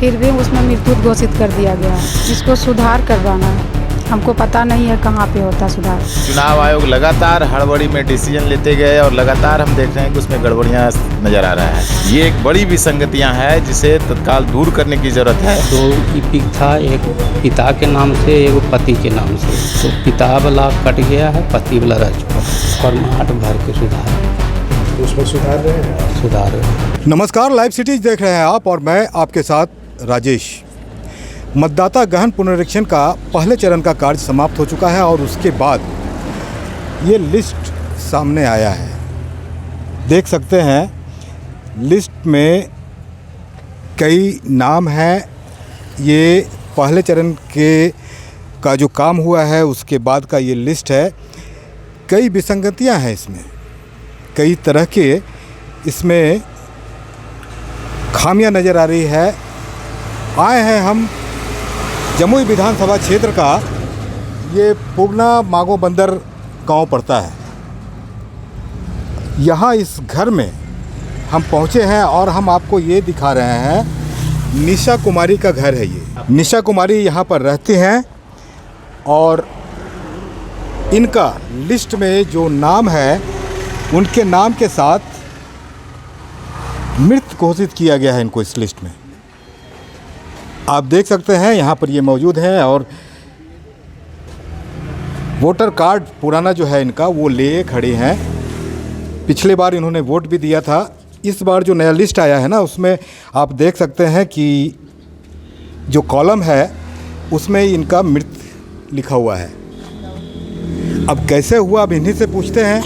फिर भी उसमें मृत्यु घोषित कर दिया गया है। इसको सुधार करवाना है, हमको पता नहीं है कहाँ पे होता सुधार। चुनाव आयोग लगातार हड़बड़ी में डिसीजन लेते गए और लगातार हम देख रहे हैं कि उसमें गड़बड़ियां नजर आ रहा है। ये एक बड़ी विसंगतियां हैं जिसे तत्काल दूर करने की जरूरत है। दो इपिक था, एक पिता के नाम से एक पति के नाम से। तो पिता वाला कट गया है, पति वाला रह चुका है। और 8 भर के सुधार, उसमें सुधार रहे हैं। सुधार रहे हैं। नमस्कार, लाइव सिटीज देख रहे हैं आप और मैं आपके साथ राजेश। मतदाता गहन पुनरीक्षण का पहले चरण का कार्य समाप्त हो चुका है और उसके बाद ये लिस्ट सामने आया है। देख सकते हैं लिस्ट में कई नाम हैं। ये पहले चरण के का जो काम हुआ है उसके बाद का ये लिस्ट है। कई विसंगतियां हैं इसमें, कई तरह के इसमें खामियां नज़र आ रही है। आए हैं हम जमुई विधानसभा क्षेत्र का, ये पुगना मांगो बंदर गांव पड़ता है। यहाँ इस घर में हम पहुँचे हैं और हम आपको ये दिखा रहे हैं, निशा कुमारी का घर है ये। निशा कुमारी यहाँ पर रहती हैं और इनका लिस्ट में जो नाम है उनके नाम के साथ मृत घोषित किया गया है इनको इस लिस्ट में। आप देख सकते हैं यहाँ पर ये मौजूद हैं और वोटर कार्ड पुराना जो है इनका वो ले खड़े हैं। पिछले बार इन्होंने वोट भी दिया था। इस बार जो नया लिस्ट आया है ना उसमें आप देख सकते हैं कि जो कॉलम है उसमें इनका मृत लिखा हुआ है। अब कैसे हुआ, अब इन्हीं से पूछते हैं।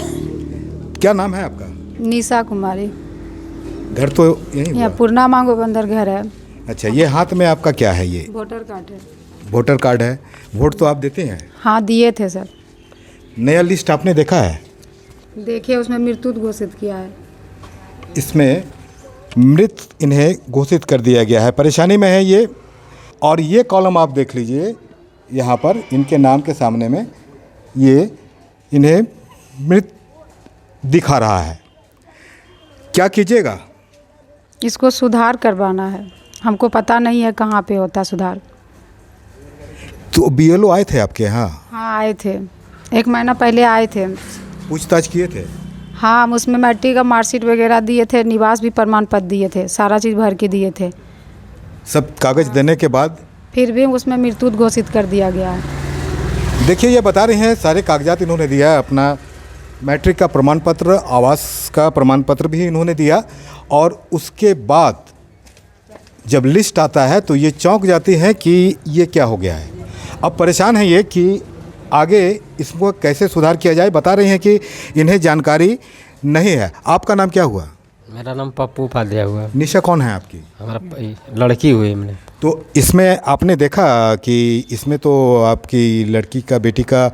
क्या नाम है आपका? निशा कुमारी। घर तो यहीं हुआ? यहाँ पुरना मांगो बंदर घर है। अच्छा, ये हाथ में आपका क्या है? ये वोटर कार्ड है। वोटर कार्ड है। वोट तो आप देते हैं? हाँ, दिए थे सर। नया लिस्ट आपने देखा है? देखिए, उसमें मृत्यु घोषित किया है। इसमें मृत इन्हें घोषित कर दिया गया है। परेशानी में है ये। और ये कॉलम आप देख लीजिए, यहाँ पर इनके नाम के सामने में ये इन्हें मृत दिखा रहा है। क्या कीजिएगा? इसको सुधार करवाना है, हमको पता नहीं है कहाँ पे होता सुधार। तो बीएलओ आए थे आपके यहाँ? हाँ, आए थे, 1 महीना पहले आए थे। पूछताछ किए थे? हाँ, हम उसमें मैट्रिक का मार्कशीट वगैरह दिए थे, निवास भी प्रमाण पत्र दिए थे, सारा चीज़ भर के दिए थे। सब कागज़ देने के बाद फिर भी उसमें मृत्यु घोषित कर दिया गया है। देखिए, ये बता रहे हैं सारे कागजात इन्होंने दिया है। अपना मैट्रिक का प्रमाण पत्र, आवास का प्रमाण पत्र भी इन्होंने दिया। और उसके बाद जब लिस्ट आता है तो ये चौंक जाती है कि ये क्या हो गया है। अब परेशान है ये कि आगे इसको कैसे सुधार किया जाए। बता रहे हैं कि इन्हें जानकारी नहीं है। आपका नाम क्या हुआ? मेरा नाम पप्पू उपाध्याय हुआ। निशा कौन है आपकी? हमारा लड़की हुई मैंने। तो इसमें आपने देखा कि इसमें तो आपकी लड़की का, बेटी का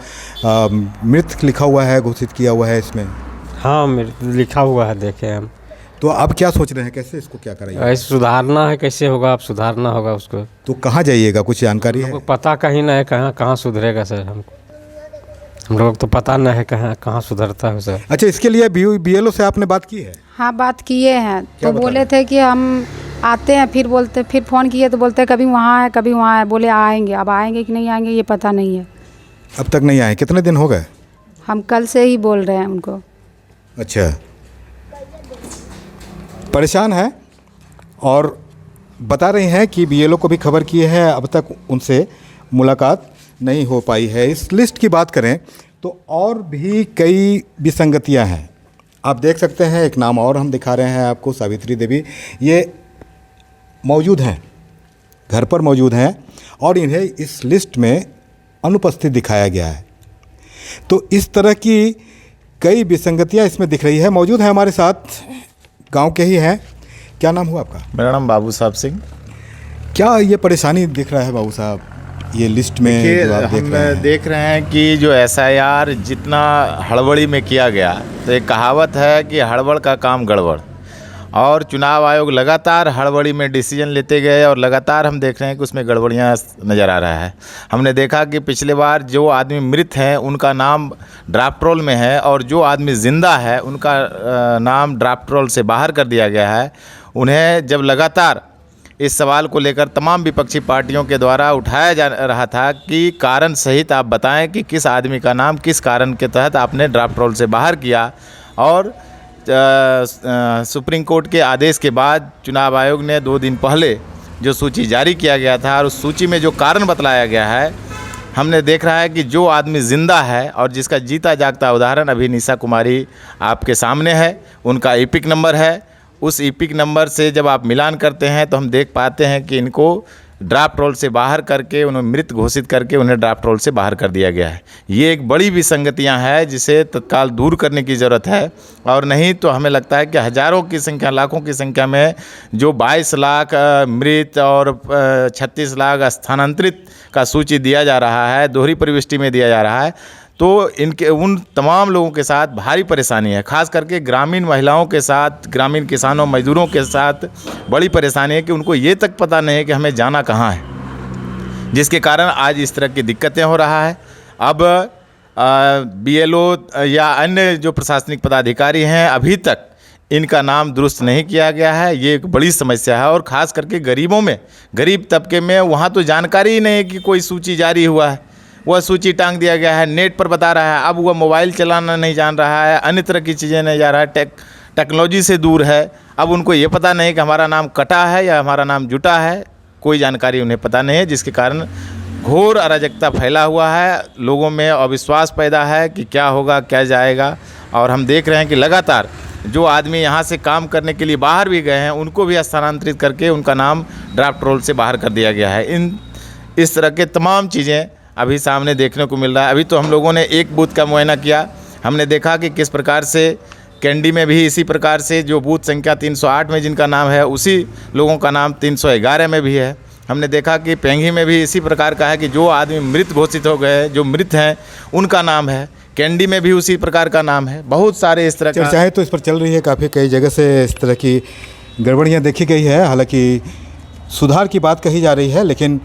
मृत लिखा हुआ है, घोषित किया हुआ है इसमें। हाँ, मेरे लिखा हुआ है, देखे हम। तो अब क्या सोच रहे हैं, कैसे इसको क्या कराइए? ऐसे सुधारना है, कैसे होगा? अब सुधारना होगा उसको। तो कहाँ जाइएगा, कुछ जानकारी है? हमको पता कहीं ना है, कहाँ सुधरेगा सर। हम लोग तो पता नहीं है कहाँ सुधरता है सर। अच्छा, इसके लिए बीएलओ से आपने बात की है? हाँ, बात किए हैं। तो बोले थे कि हम आते हैं, फिर फ़ोन किए तो बोलते कभी वहाँ है कभी वहाँ है। बोले आएंगे, अब आएंगे कि नहीं आएंगे ये पता नहीं है। अब तक नहीं आए? कितने दिन हो गए? हम कल से ही बोल रहे हैं उनको। अच्छा, परेशान है और बता रही हैं कि बीएलओ को भी खबर किए हैं, अब तक उनसे मुलाकात नहीं हो पाई है। इस लिस्ट की बात करें तो और भी कई विसंगतियां हैं। आप देख सकते हैं, एक नाम और हम दिखा रहे हैं आपको, सावित्री देवी। ये मौजूद हैं, घर पर मौजूद हैं और इन्हें इस लिस्ट में अनुपस्थित दिखाया गया है। तो इस तरह की कई विसंगतियां इसमें दिख रही है। मौजूद हैं हमारे साथ, गांव के ही हैं। क्या नाम हुआ आपका? मेरा नाम बाबू साहब सिंह। क्या ये परेशानी दिख रहा है बाबू साहब, ये लिस्ट में जो आप देख रहे हैं कि जो एसआईआर जितना हड़बड़ी में किया गया, तो एक कहावत है कि हड़बड़ का काम गड़बड़। और चुनाव आयोग लगातार हड़बड़ी में डिसीजन लेते गए और लगातार हम देख रहे हैं कि उसमें गड़बड़ियाँ नज़र आ रहा है। हमने देखा कि पिछले बार जो आदमी मृत हैं उनका नाम ड्राफ्ट रोल में है और जो आदमी ज़िंदा है उनका नाम ड्राफ्ट रोल से बाहर कर दिया गया है। उन्हें जब लगातार इस सवाल को लेकर तमाम विपक्षी पार्टियों के द्वारा उठाया जा रहा था कि कारण सहित आप बताएं कि किस आदमी का नाम किस कारण के तहत आपने ड्राफ्ट रोल से बाहर किया। और सुप्रीम कोर्ट के आदेश के बाद चुनाव आयोग ने 2 दिन पहले जो सूची जारी किया गया था और उस सूची में जो कारण बतलाया गया है, हमने देख रहा है कि जो आदमी ज़िंदा है और जिसका जीता जागता उदाहरण अभी निशा कुमारी आपके सामने है, उनका ईपिक नंबर है। उस ईपिक नंबर से जब आप मिलान करते हैं तो हम देख पाते हैं कि इनको ड्राफ्ट रोल से बाहर करके उन्हें मृत घोषित करके उन्हें ड्राफ्ट रोल से बाहर कर दिया गया है। ये एक बड़ी विसंगतियां हैं जिसे तत्काल दूर करने की ज़रूरत है। और नहीं तो हमें लगता है कि हज़ारों की संख्या, लाखों की संख्या में जो 22 लाख मृत और 36 लाख स्थानांतरित का सूची दिया जा रहा है, दोहरी प्रविष्टि में दिया जा रहा है, तो इनके उन तमाम लोगों के साथ भारी परेशानी है। खास करके ग्रामीण महिलाओं के साथ, ग्रामीण किसानों मजदूरों के साथ बड़ी परेशानी है कि उनको ये तक पता नहीं है कि हमें जाना कहाँ है, जिसके कारण आज इस तरह की दिक्कतें हो रहा है। अब BLO या अन्य जो प्रशासनिक पदाधिकारी हैं, अभी तक इनका नाम दुरुस्त नहीं किया गया है। ये एक बड़ी समस्या है। और ख़ास करके गरीबों में, गरीब तबके में, वहाँ तो जानकारी ही नहीं है कि कोई सूची जारी हुआ है। वह सूची टांग दिया गया है, नेट पर बता रहा है। अब वह मोबाइल चलाना नहीं जान रहा है, अन्य तरह की चीज़ें नहीं जा रहा है, टेक्नोलॉजी से दूर है। अब उनको ये पता नहीं कि हमारा नाम कटा है या हमारा नाम जुटा है, कोई जानकारी उन्हें पता नहीं है, जिसके कारण घोर अराजकता फैला हुआ है। लोगों में अविश्वास पैदा है कि क्या होगा, क्या जाएगा। और हम देख रहे हैं कि लगातार जो आदमी यहाँ से काम करने के लिए बाहर भी गए हैं, उनको भी स्थानांतरित करके उनका नाम ड्राफ्ट रोल से बाहर कर दिया गया है। इस तरह के तमाम चीज़ें अभी सामने देखने को मिल रहा है। अभी तो हम लोगों ने एक बूथ का मुआयना किया, हमने देखा कि किस प्रकार से कैंडी में भी इसी प्रकार से जो बूथ संख्या 308 में जिनका नाम है, उसी लोगों का नाम 311 में भी है। हमने देखा कि पेंगी में भी इसी प्रकार का है कि जो आदमी मृत घोषित हो गए, जो मृत हैं, उनका नाम है। कैंडी में भी उसी प्रकार का नाम है। बहुत सारे इस तरह का चर्चाएँ तो इस पर चल रही है, काफ़ी कई जगह से इस तरह की गड़बड़ियाँ देखी गई है। हालांकि सुधार की बात कही जा रही है, लेकिन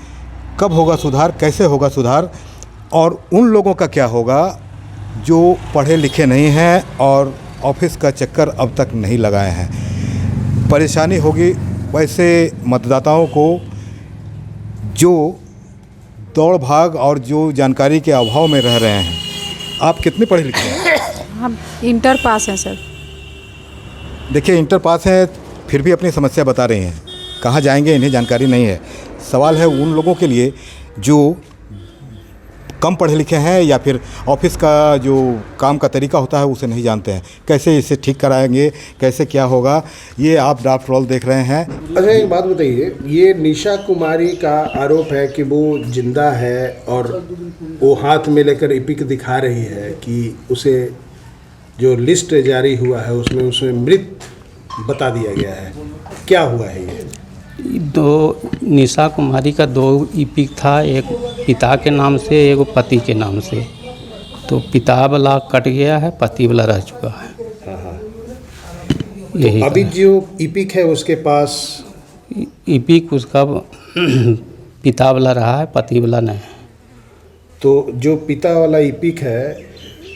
कब होगा सुधार, कैसे होगा सुधार, और उन लोगों का क्या होगा जो पढ़े लिखे नहीं हैं और ऑफिस का चक्कर अब तक नहीं लगाए हैं। परेशानी होगी वैसे मतदाताओं को जो दौड़ भाग और जो जानकारी के अभाव में रह रहे हैं। आप कितने पढ़े लिखे हैं? हम इंटर पास हैं सर। देखिए, इंटर पास हैं फिर भी अपनी समस्या बता रही हैं। कहाँ जाएंगे इन्हें जानकारी नहीं है। सवाल है उन लोगों के लिए जो कम पढ़े लिखे हैं या फिर ऑफिस का जो काम का तरीका होता है उसे नहीं जानते हैं। कैसे इसे ठीक कराएंगे, कैसे क्या होगा, ये आप ड्राफ्ट रोल देख रहे हैं। अच्छा, एक बात बताइए, ये निशा कुमारी का आरोप है कि वो जिंदा है और वो हाथ में लेकर ईपिक दिखा रही है कि उसे जो लिस्ट जारी हुआ है उसमें उसे मृत बता दिया गया है। क्या हुआ है ये? निशा कुमारी का 2 ईपिक था, एक पिता के नाम से, एक पति के नाम से। तो पिता वाला कट गया है, पति वाला रह चुका है। यही अभी जो ईपिक है उसके पास ईपिक उसका पिता वाला रहा है, पति वाला नहीं। तो जो पिता वाला ईपिक है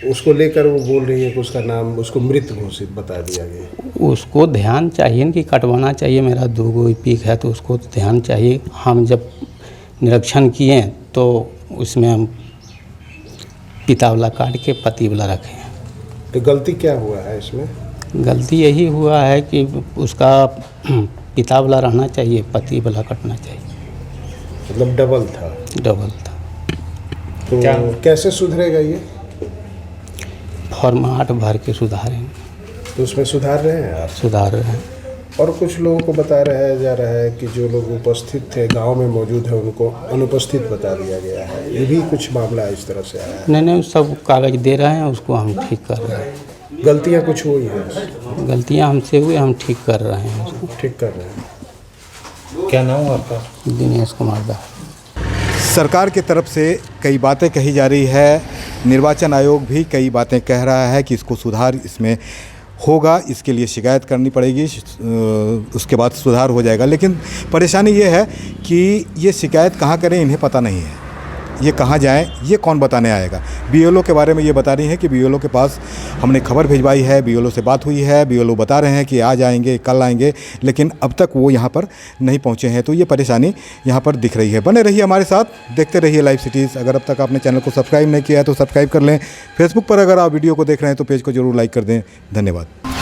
उसको लेकर वो बोल रही है कि उसका नाम उसको मृत घोषित बता दिया गया। उसको ध्यान चाहिए कि कटवाना चाहिए। मेरा 2 ईपिक है तो उसको ध्यान चाहिए। हम जब निरीक्षण किए तो उसमें हम पिता वाला काट के पति वाला रखे। तो गलती क्या हुआ है इसमें? गलती यही हुआ है कि उसका पिता वाला रहना चाहिए, पति वाला कटना चाहिए। मतलब डबल था? डबल था। तो कैसे सुधरेगा ये? फॉर्म 8 भर के सुधारेंगे। तो उसमें सुधार रहे हैं आप? सुधार रहे हैं। और कुछ लोगों को बताया जा रहा है कि जो लोग उपस्थित थे, गांव में मौजूद है, उनको अनुपस्थित बता दिया गया है। ये भी कुछ मामला इस तरह से आया है? नहीं, सब कागज दे रहे हैं, उसको हम ठीक कर रहे हैं। गलतियाँ कुछ हुई हैं? गलतियाँ हमसे हुई, हम ठीक कर रहे हैं उसको। ठीक कर रहे हैं। क्या नाम है आपका? दिनेश कुमार दास। सरकार की तरफ से कई बातें कही जा रही है, निर्वाचन आयोग भी कई बातें कह रहा है कि इसको सुधार इसमें होगा, इसके लिए शिकायत करनी पड़ेगी, उसके बाद सुधार हो जाएगा। लेकिन परेशानी ये है कि ये शिकायत कहाँ करें इन्हें पता नहीं है। ये कहाँ जाएं, ये कौन बताने आएगा। बीएलओ के बारे में ये बता रही हैं कि बीएलओ के पास हमने खबर भिजवाई है, बीएलओ से बात हुई है, बीएलओ बता रहे हैं कि आज आएंगे, कल आएंगे, लेकिन अब तक वो यहाँ पर नहीं पहुँचे हैं। तो ये परेशानी यहाँ पर दिख रही है। बने रहिए हमारे साथ, देखते रहिए लाइव सिटीज़। अगर अब तक आपने चैनल को सब्सक्राइब नहीं किया है तो सब्सक्राइब कर लें। फेसबुक पर अगर आप वीडियो को देख रहे हैं तो पेज को जरूर लाइक कर दें। धन्यवाद।